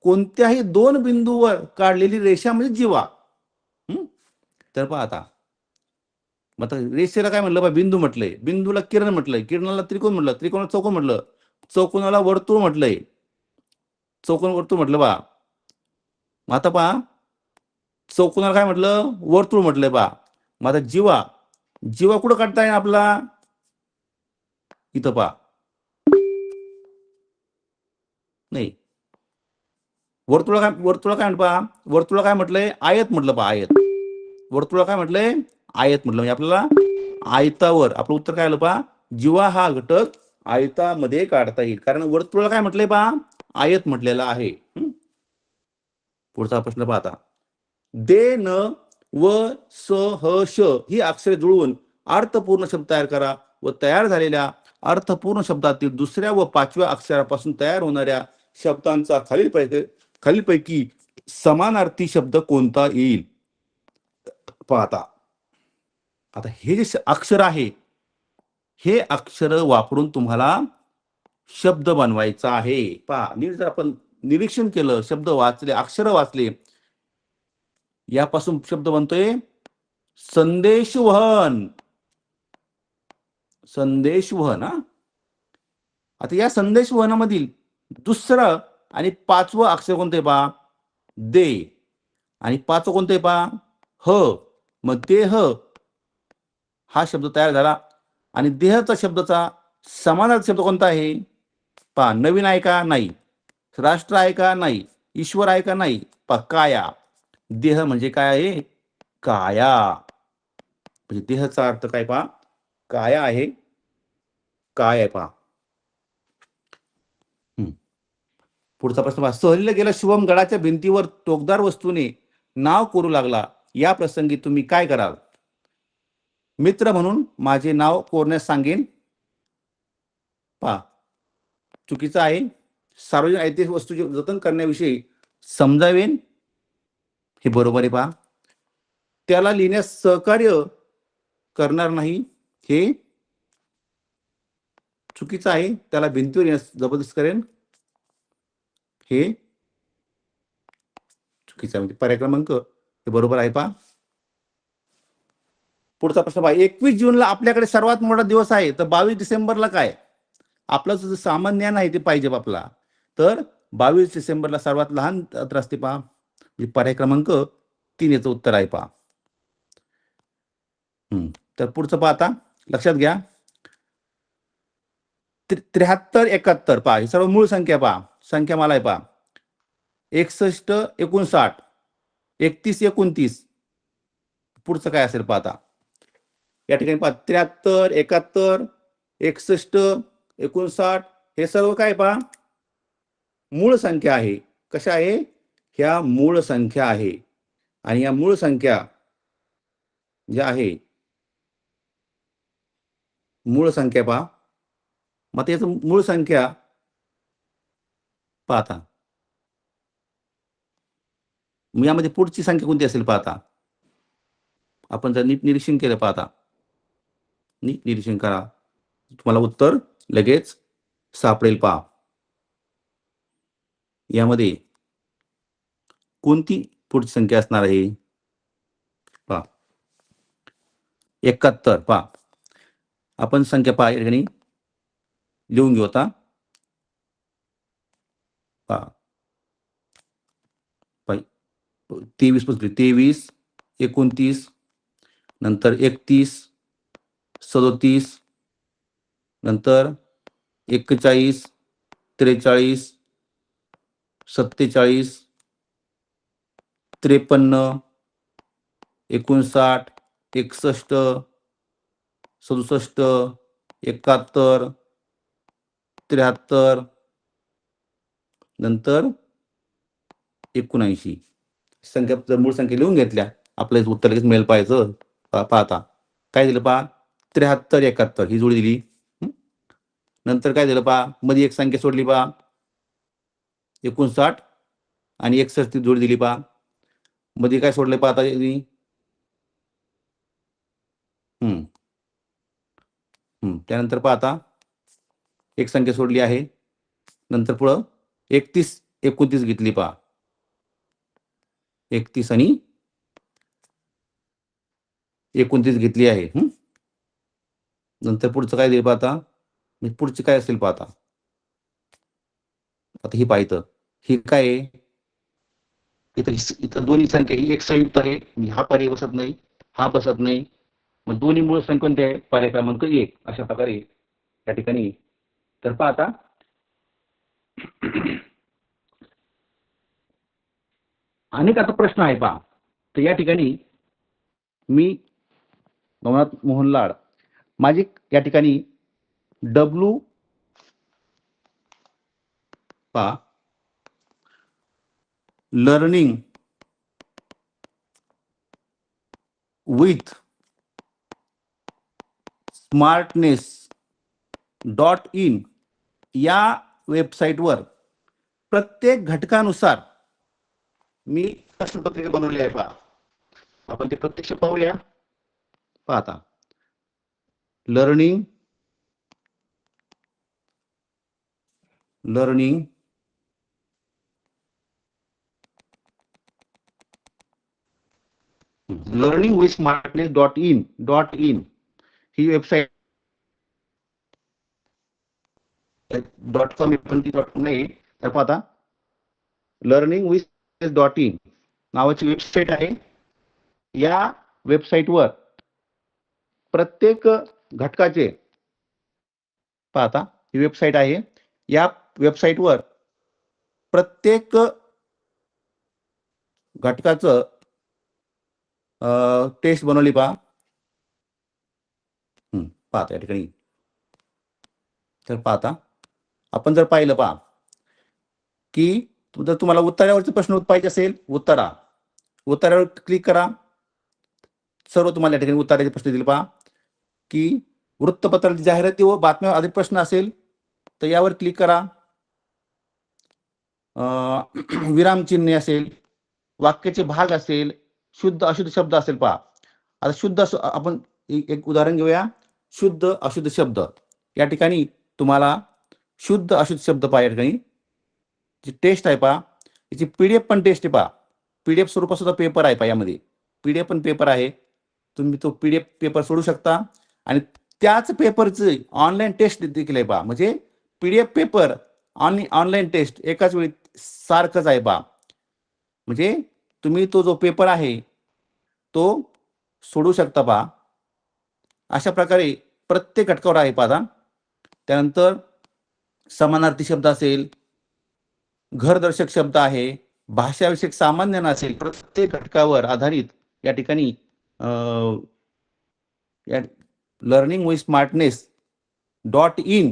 कोणत्याही 2 बिंदूवर काढलेली रेषा म्हणजे जीवा. तर पहा आता. मग आता रेषेला काय म्हटलं? बिंदू म्हटलंय, बिंदूला किरण म्हटलंय, किरणाला त्रिकोण म्हटलं, त्रिकोणाला चौकोन म्हटलं, चौकोनाला वर्तुळ म्हटलंय, चौकोन वर्तुळ म्हटलं पहा. मग आता पहा, चौकोनाला काय म्हटलं? वर्तुळ म्हटलंय पहा. मग आता जीवा, जीवा कुठं काढता येईल आपला? इथं पहा. नाही, वर्तुळा काय म्हटलं पहा? वर्तुळा काय म्हटलंय? आयत म्हटलं पहा, आयत. वर्तुळा काय म्हटलंय? आयत म्हटलं. म्हणजे आपल्याला आयतावर आपलं उत्तर काय आलं पहा? जीवा हा घटक आयतामध्ये काढता येईल. कारण वर्तुळाला काय म्हटलंय पहा? आयत म्हटलेला आहे. पुढचा प्रश्न पहा आता. दे, न, व, स, ह, श ही अक्षरे जुळवून अर्थपूर्ण शब्द तयार करा व तयार झालेल्या अर्थपूर्ण शब्दातील दुसऱ्या व 5व्या अक्षरापासून तयार होणाऱ्या शब्दांचा खालीलपैकी समानार्थी शब्द कोणता येईल? पाहता. आता हे जे अक्षर आहे, हे अक्षर वापरून तुम्हाला शब्द बनवायचा आहे. पहा, नीट जर आपण निरीक्षण केलं, शब्द वाचले, अक्षर वाचले, यापासून शब्द बनतोय संदेशवहन. संदेशवहन. आता या संदेशवहनामधील दुसरं आणि 5वं अक्षर कोणतं आहे पहा? दे. आणि 5वं कोणतं आहे पहा? ह. मग देह हा शब्द तयार झाला. आणि देहचा शब्दाचा समानार्थी शब्द कोणता आहे? पहा, नवीन आहे का? नाही. राष्ट्र आहे का? नाही. ईश्वर आहे का? नाही. पहा, काया. देह म्हणजे काय आहे? काया. म्हणजे देहचा अर्थ काय पहा? काया आहे. काय आहे पहा. पुढचा प्रश्न पहा. सहलीला गेला शुभम गडाच्या भिंतीवर टोकदार वस्तूने नाव कोरू लागला. या प्रसंगी तुम्ही काय कराल? मित्र म्हणून माझे नाव कोरण्यास सांगेन. पहा, चुकीचं आहे. सार्वजनिक ऐतिहासिक वस्तूचे जतन करण्याविषयी समजावेन. हे बरोबर आहे पहा. त्याला लिहिण्यास सहकार्य करणार नाही. हे चुकीचं आहे. त्याला भिंतीवर येण्यास जबरदस्ती करेन. हे चुकीचं आहे. म्हणजे पर्याय क्रमांक हे बरोबर आहे पहा. पुढचा प्रश्न पहा. 21 जूनला आपल्याकडे सर्वात मोठा दिवस आहे, तर 22 डिसेंबरला काय? आपलं जे सामान्य ज्ञान आहे ते पाहिजे आपला. तर 22 डिसेंबरला सर्वात लहान जत्रा असते पहा. पर्याय क्रमांक 3 याचं उत्तर आहे पहा. तर पुढचं पहा आता, लक्षात घ्या. 73, 71 पहा, ही सर्व मूळ संख्या पहा. संख्या मला आहे पहा. 61, 59, 31, 29. पुढचं काय असेल पहा आता. या ठिकाणी पहा, 73, 71, 61, 59 हे सर्व काय पहा? मूळ संख्या आहे. कशा आहे? ह्या मूळ संख्या आहे. आणि या मूळ संख्या ज्या आहे, मूळ संख्या पहा. मग याचं मूळ संख्या पाहता. यामध्ये पुढची संख्या कोणती असेल पाहता. आपण जर नीट निरीक्षण केलं पाहता, नीट निरीक्षण करा, तुम्हाला उत्तर लगेच सापडेल पहा. यामध्ये कोणती पुढची संख्या असणार आहे? पहा, 71 पहा. आपण संख्या पहा या ठिकाणी लिहून घेऊ आता. पहा, 23 पासून 23, 29, नंतर 31, 37, नंतर 41, 43, 47, 53, 59, 61, 67, 71, 73, नंतर 79. संख्या जर मूळ संख्या लिहून घेतल्या आपलं उत्तर लगेच मिळेल. पाहायचं पाहता काय दिलं पहा, 73, 71 ही जोडी दिली. नंतर काय दिलं पहा, मध्ये एक संख्या सोडली पहा, 59 आणि 61 जोडी दिली पहा. मध्ये काय सोडले पहा आता, त्यानंतर पहा आता एक संख्या सोडली आहे. नंतर पुढं 31, 29 घेतली पहा, 31 आणि 29 घेतली आहे. नंतर पुढचं काय दिलं पहा आता, पुढची काय असेल पहा आता ही पाहिजे ही काय आहे, इथं दोन्ही संख्या ही एक संयुक्त आहे. हा पर्याय बसत नाही, हा बसत नाही. मग दोन्ही मूळ संख्या कोणते आहे, पर्याय क्रमांक 1 अशा प्रकारे या ठिकाणी. तर पहा आता अनेक आता प्रश्न आहे पहा. तर या ठिकाणी मी नवनाथ मोहनलाड माझी या ठिकाणी डब्ल्यू पहा लर्निंग विथ smartness.in या वेबसाईटवर प्रत्येक घटकानुसार मी प्रश्नपत्रिका बनवली आहे पहा. आपण ते प्रत्यक्ष पाहूया. पाहता learning with smartness.in he website .com नाही. तर पाहता लर्निंग विथ .in नावाची वेबसाईट आहे. या वेबसाईटवर प्रत्येक घटकाचे पाहता ही वेबसाईट आहे. या वेबसाईटवर प्रत्येक घटकाचं टेस्ट बनवली पहा. पाहता या ठिकाणी. तर पाहता आपण जर पाहिलं पहा की जर तुम्हाला उत्तरावरचे प्रश्न पाहिजे असेल, उत्तरावर क्लिक करा. सर्व तुम्हाला या ठिकाणी उत्तराचे प्रश्न दिले पहा. की वृत्तपत्राची जाहिराती व बातम्यावर आधारित प्रश्न असेल तर यावर क्लिक करा. विरामचिन्हे असेल, वाक्याचे भाग असेल, शुद्ध अशुद्ध शब्द असेल पहा. आता शुद्ध आपण एक उदाहरण घेऊया. शुद्ध अशुद्ध शब्द या ठिकाणी तुम्हाला शुद्ध अशुद्ध शब्द पहा. या ठिकाणी जी टेस्ट आहे पहा, याची PDF पण टेस्ट आहे पहा. PDF स्वरूपात सुद्धा पेपर आहे पहा. यामध्ये PDF पण पेपर आहे. तुम्ही तो PDF पेपर सोडू शकता आणि त्याच पेपरची ऑनलाईन टेस्ट देखील आहे पहा. म्हणजे PDF पेपर आणि ऑनलाईन टेस्ट एकाच वेळी सारखंच आहे पहा. म्हणजे तुम्ही तो जो पेपर आहे तो सोडू शकता पहा. अशा प्रकारे प्रत्येक घटकावर आहे पहा. त्यानंतर समानार्थी शब्द असेल, घरदर्शक शब्द आहे, भाषाविषयक सामान्य ज्ञान असेल, प्रत्येक घटकावर आधारित या ठिकाणी लर्निंग विथ smartness.in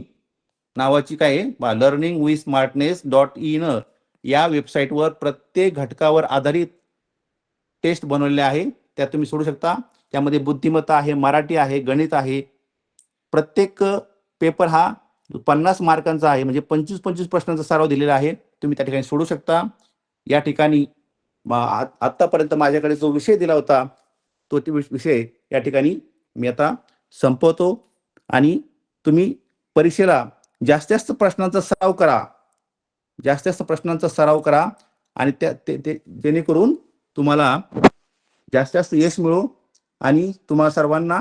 नावाची काय आहे, लर्निंग विथ smartness.in या वेबसाईटवर प्रत्येक घटकावर आधारित टेस्ट बनवलेले आहे. त्या तुम्ही सोडू शकता. त्यामध्ये बुद्धिमत्ता आहे, मराठी आहे, गणित आहे. प्रत्येक पेपर हा 50 मार्कांचा आहे. म्हणजे 25-25 प्रश्नांचा सराव दिलेला आहे. तुम्ही त्या ठिकाणी सोडू शकता. या ठिकाणी आतापर्यंत माझ्याकडे जो विषय दिला होता तो विषय या ठिकाणी मी आता संपवतो. आणि तुम्ही परीक्षेला जास्तीत जास्त प्रश्नांचा सराव करा आणि जेणेकरून तुम्हाला जास्तीत जास्त यश मिळो. आणि तुम्हाला सर्वांना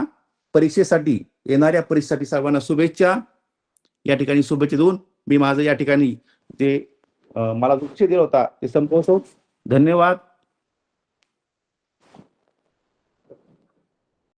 परीक्षेसाठी, येणाऱ्या परीक्षेसाठी सर्वांना शुभेच्छा. या ठिकाणी शुभेच्छा देऊन मी माझं या ठिकाणी जे मला विषय दिला होता ते संपवतो. धन्यवाद.